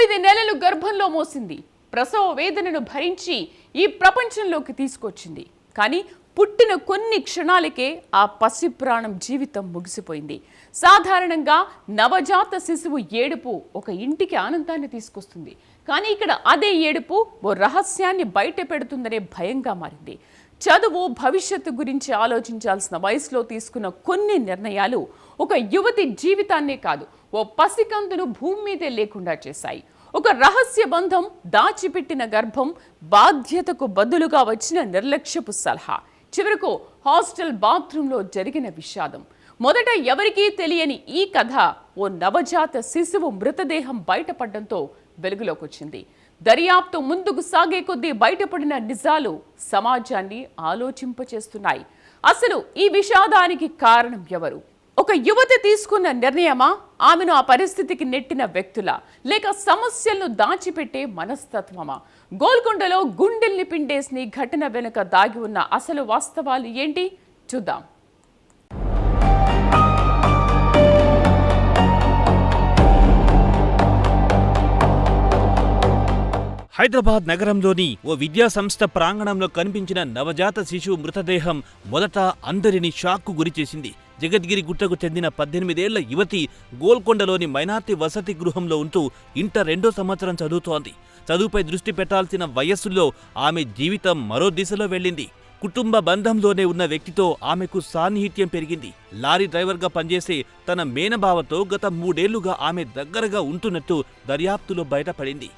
9 నెలలు గర్భంలో మోసింది. ప్రసవ వేదనను భరించి ఈ ప్రపంచంలోకి తీసుకొచ్చింది. కానీ పుట్టిన కొన్ని క్షణాలకే ఆ పసి ప్రాణం జీవితం ముగిసిపోయింది. సాధారణంగా నవజాత శిశువు ఏడుపు ఒక ఇంటికి ఆనందాన్ని తీసుకొస్తుంది. కానీ ఇక్కడ అదే ఏడుపు ఓ రహస్యాన్ని బయట పెడుతుందనే భయంగా మారింది. చదువు, భవిష్యత్తు గురించి ఆలోచించాల్సిన వయసులో తీసుకున్న కొన్ని నిర్ణయాలు ఒక యువతి జీవితాన్నే కాదు, ఓ పసికందును భూమి మీదే లేకుండా చేశాయి. ఒక రహస్య బంధం, దాచిపెట్టిన గర్భం, బాధ్యతకు బదులుగా వచ్చిన నిర్లక్ష్యపు సలహా, చివరకు హాస్టల్ బాత్రూంలో జరిగిన విషాదం. మొదట ఎవరికీ తెలియని ఈ కథ ఓ నవజాత శిశువు మృతదేహం బయటపడడంతో వెలుగులోకి వచ్చింది. దర్యాప్తు ముందుకు సాగే కొద్దీ బయటపడిన నిజాలు సమాజాన్ని ఆలోచింపచేస్తున్నాయి. అసలు ఈ విషాదానికి కారణం ఎవరు? ఒక యువతి తీసుకున్న నిర్ణయమా, ఆమెను ఆ పరిస్థితికి నెట్టిన వ్యక్తుల, లేక సమస్యలను దాచిపెట్టే మనస్తత్వమా? గోల్కొండలో గుండెల్ని పిండేసిన ఘటన వెనుక దాగి ఉన్న అసలు వాస్తవాలు ఏంటి చూద్దాం. హైదరాబాద్ నగరంలోని ఓ విద్యా సంస్థ ప్రాంగణంలో కనిపించిన నవజాత శిశువు మృతదేహం మొదట అందరినీ షాక్కు గురిచేసింది. జగద్గిరి గుట్టకు చెందిన 18 ఏళ్ల యువతి గోల్కొండలోని మైనార్టీ వసతి గృహంలో ఉంటూ ఇంటర్ 2వ సంవత్సరం చదువుతోంది. చదువుపై దృష్టి పెట్టాల్సిన వయస్సులో ఆమె జీవితం మరో దిశలో వెళ్ళింది. కుటుంబ బంధంలోనే ఉన్న వ్యక్తితో ఆమెకు సాన్నిహిత్యం పెరిగింది. లారీ డ్రైవర్గా పనిచేసే తన మేనబావతో గత 3 ఏళ్లుగా ఆమె దగ్గరగా ఉంటున్నట్టు దర్యాప్తులో బయటపడింది.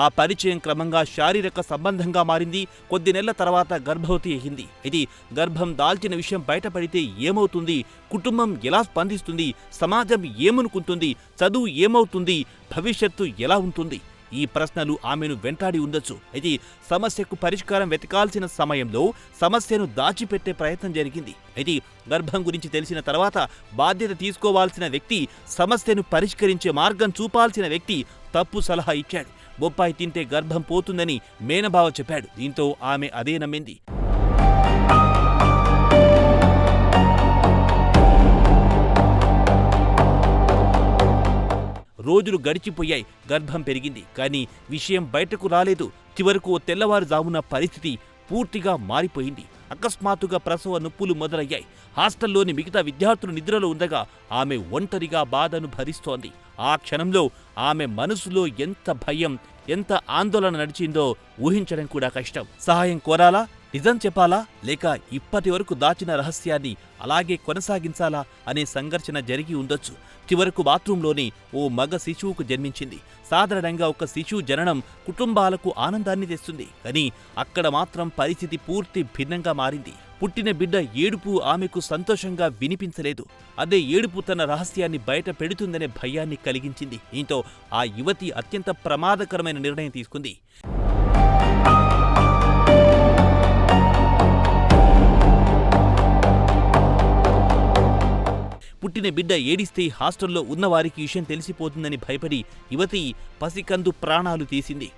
ఆ పరిచయం క్రమంగా శారీరక సంబంధంగా మారింది. కొద్ది నెలల తర్వాత గర్భవతి అయింది. ఇది గర్భం దాల్చిన విషయం బయటపడితే ఏమవుతుంది? కుటుంబం ఎలా స్పందిస్తుంది? సమాజం ఏమనుకుంటుంది? చదువు ఏమవుతుంది? భవిష్యత్తు ఎలా ఉంటుంది? ఈ ప్రశ్నలు ఆమెను వెంటాడి ఉండొచ్చు. అయితే సమస్యకు పరిష్కారం వెతకాల్సిన సమయంలో సమస్యను దాచిపెట్టే ప్రయత్నం జరిగింది. అయితే గర్భం గురించి తెలిసిన తర్వాత బాధ్యత తీసుకోవాల్సిన వ్యక్తి, సమస్యను పరిష్కరించే మార్గం చూపాల్సిన వ్యక్తి తప్పు సలహా ఇచ్చాడు. బొప్పాయి తింటే గర్భం పోతుందని మేనబావ చెప్పాడు. దీంతో ఆమె అదే నమ్మింది. రోజులు గడిచిపోయాయి. గర్భం పెరిగింది. కానీ విషయం బయటకు రాలేదు. చివరకు తెల్లవారుజామున పరిస్థితి పూర్తిగా మారిపోయింది. అకస్మాత్తుగా ప్రసవ నొప్పులు మొదలయ్యాయి. హాస్టల్లోని మిగతా విద్యార్థులు నిద్రలో ఉండగా ఆమె ఒంటరిగా బాధను భరిస్తోంది. ఆ క్షణంలో ఆమె మనసులో ఎంత భయం, ఎంత ఆందోళన నడిచిందో ఊహించడం కూడా కష్టం. సహాయం కోరాలా? నిజం చెప్పాలా? లేక ఇప్పటి వరకు దాచిన రహస్యాన్ని అలాగే కొనసాగించాలా అనే సంఘర్షణ జరిగి ఉండొచ్చు. చివరకు బాత్రూంలోనే ఓ మగ శిశువుకు జన్మించింది. సాధారణంగా ఒక శిశువు జననం కుటుంబాలకు ఆనందాన్ని తెస్తుంది. కానీ అక్కడ మాత్రం పరిస్థితి పూర్తి భిన్నంగా మారింది. పుట్టిన బిడ్డ ఏడుపు ఆమెకు సంతోషంగా వినిపించలేదు. అదే ఏడుపు తన రహస్యాన్ని బయట పెడుతుందనే భయాన్ని కలిగించింది. దీంతో ఆ యువతి అత్యంత ప్రమాదకరమైన నిర్ణయం తీసుకుంది. పుట్టిన బిడ్డ ఏడిస్తే హాస్టల్లో ఉన్నవారికి విషయం తెలిసిపోతుందని భయపడి యువతి పసికందు ప్రాణాలు తీసింది.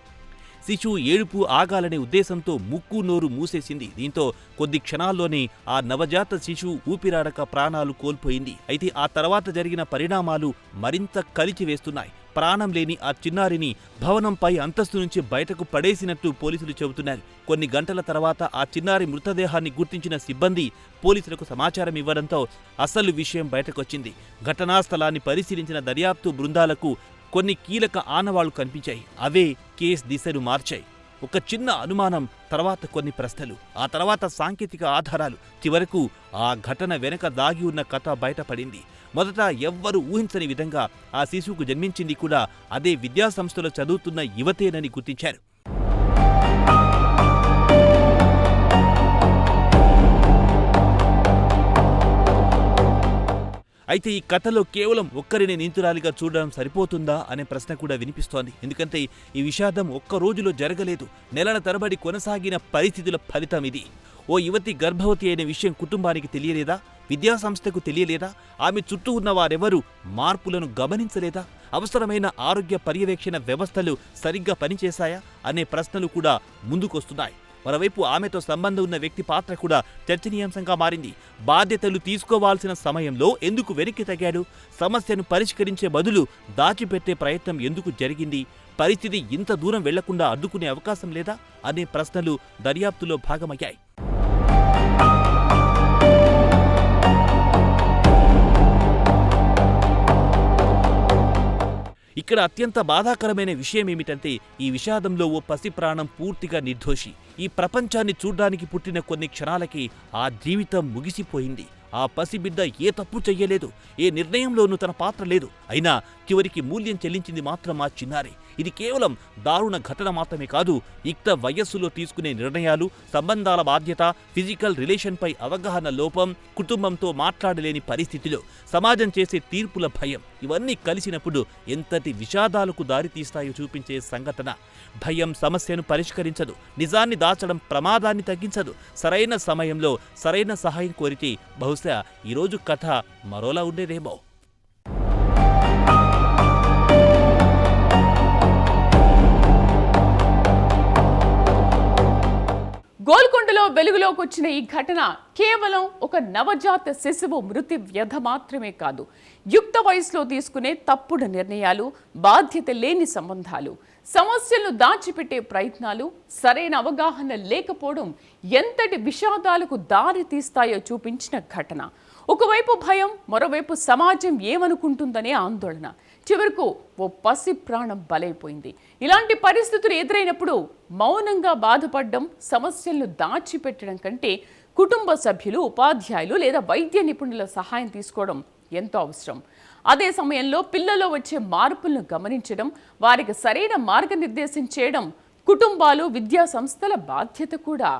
శిశువు ఏడుపు ఆగాలనే ఉద్దేశంతో ముక్కు, నోరు మూసేసింది. దీంతో కొద్ది క్షణాల్లోనే ఆ నవజాత శిశువు ఊపిరాడక ప్రాణాలు కోల్పోయింది. అయితే ఆ తర్వాత జరిగిన పరిణామాలు మరింత కలిచివేస్తున్నాయి. ప్రాణం లేని ఆ చిన్నారిని భవనంపై అంతస్తు నుంచి బయటకు పడేసినట్టు పోలీసులు చెబుతున్నారు. కొన్ని గంటల తర్వాత ఆ చిన్నారి మృతదేహాన్ని గుర్తించిన సిబ్బంది పోలీసులకు సమాచారం ఇవ్వడంతో అసలు విషయం బయటకొచ్చింది. ఘటనా స్థలాన్ని పరిశీలించిన దర్యాప్తు బృందాలకు కొన్ని కీలక ఆనవాళ్లు కనిపించాయి. అవే కేసు దిశను మార్చాయి. ఒక చిన్న అనుమానం, తర్వాత కొన్ని ప్రశ్నలు, ఆ తర్వాత సాంకేతిక ఆధారాలు, చివరకు ఆ ఘటన వెనక దాగి ఉన్న కథ బయటపడింది. మొదట ఎవ్వరూ ఊహించని విధంగా ఆ శిశువుకు జన్మించింది కూడా అదే విద్యాసంస్థలో చదువుతున్న యువతేనని గుర్తించారు. అయితే ఈ కథలో కేవలం ఒక్కరిని నిందితురాలిగా చూడడం సరిపోతుందా అనే ప్రశ్న కూడా వినిపిస్తోంది. ఎందుకంటే ఈ విషాదం ఒక్క రోజులో జరగలేదు. నెలల తరబడి కొనసాగిన పరిస్థితుల ఫలితం ఇది. ఓ యువతి గర్భవతి అయిన విషయం కుటుంబానికి తెలియలేదా? విద్యాసంస్థకు తెలియలేదా? ఆమె చుట్టూ ఉన్న వారెవరూ మార్పులను గమనించలేదా? అవసరమైన ఆరోగ్య పర్యవేక్షణ వ్యవస్థలు సరిగ్గా పనిచేశాయా అనే ప్రశ్నలు కూడా ముందుకొస్తున్నాయి. మరోవైపు ఆమెతో సంబంధం ఉన్న వ్యక్తి పాత్ర కూడా చర్చనీయాంశంగా మారింది. బాధ్యతలు తీసుకోవాల్సిన సమయంలో ఎందుకు వెనక్కి తగ్గాడు? సమస్యను పరిష్కరించే బదులు దాచిపెట్టే ప్రయత్నం ఎందుకు జరిగింది? పరిస్థితి ఇంత దూరం వెళ్లకుండా అడ్డుకునే అవకాశం లేదా అనే ప్రశ్నలు దర్యాప్తులో భాగమయ్యాయి. ఇక్కడ అత్యంత బాధాకరమైన విషయం ఏమిటంటే ఈ విషాదంలో ఓ పసి ప్రాణం పూర్తిగా నిర్దోషి. ఈ ప్రపంచాన్ని చూడ్డానికి పుట్టిన కొన్ని క్షణాలకి ఆ జీవితం ముగిసిపోయింది. ఆ పసిబిడ్డ ఏ తప్పు చెయ్యలేదు, ఏ నిర్ణయంలోనూ తన పాత్ర లేదు. అయినా చివరికి మూల్యం చెల్లించింది మాత్రం ఆ చిన్నారి. ఇది కేవలం దారుణ ఘటన మాత్రమే కాదు, యుక్త వయస్సులో తీసుకునే నిర్ణయాలు, సంబంధాల బాధ్యత, ఫిజికల్ రిలేషన్పై అవగాహన లోపం, కుటుంబంతో మాట్లాడలేని పరిస్థితిలో సమాజం చేసే తీర్పుల భయం, ఇవన్నీ కలిసినప్పుడు ఎంతటి విషాదాలకు దారితీస్తాయో చూపించే సంఘటన. భయం సమస్యను పరిష్కరించదు, నిజాన్ని దాచడం ప్రమాదాన్ని తగ్గించదు. సరైన సమయంలో సరైన సహాయం కోరితే బహుశా ఈరోజు కథ మరోలా ఉండేదేమో. గోల్కొండలో వెలుగులోకి వచ్చిన ఈ ఘటన కేవలం ఒక నవజాత శిశువు మృతి వ్యధ మాత్రమే కాదు, యుక్త వయసులో తీసుకునే తప్పుడు నిర్ణయాలు, బాధ్యత లేని సంబంధాలు, సమస్యలను దాచిపెట్టే ప్రయత్నాలు, సరైన అవగాహన లేకపోవడం ఎంతటి విషాదాలకు దారి తీస్తాయో చూపించిన ఘటన. ఒకవైపు భయం, మరోవైపు సమాజం ఏమనుకుంటుందనే ఆందోళన, చివరకు ఓ పసి ప్రాణం బలైపోయింది. ఇలాంటి పరిస్థితులు ఎదురైనప్పుడు మౌనంగా బాధపడడం, సమస్యలను దాచిపెట్టడం కంటే కుటుంబ సభ్యులు, ఉపాధ్యాయులు లేదా వైద్య నిపుణుల సహాయం తీసుకోవడం ఎంతో అవసరం. అదే సమయంలో పిల్లల్లో వచ్చే మార్పులను గమనించడం, వారికి సరైన మార్గనిర్దేశం చేయడం కుటుంబాలు, విద్యా సంస్థల బాధ్యత కూడా.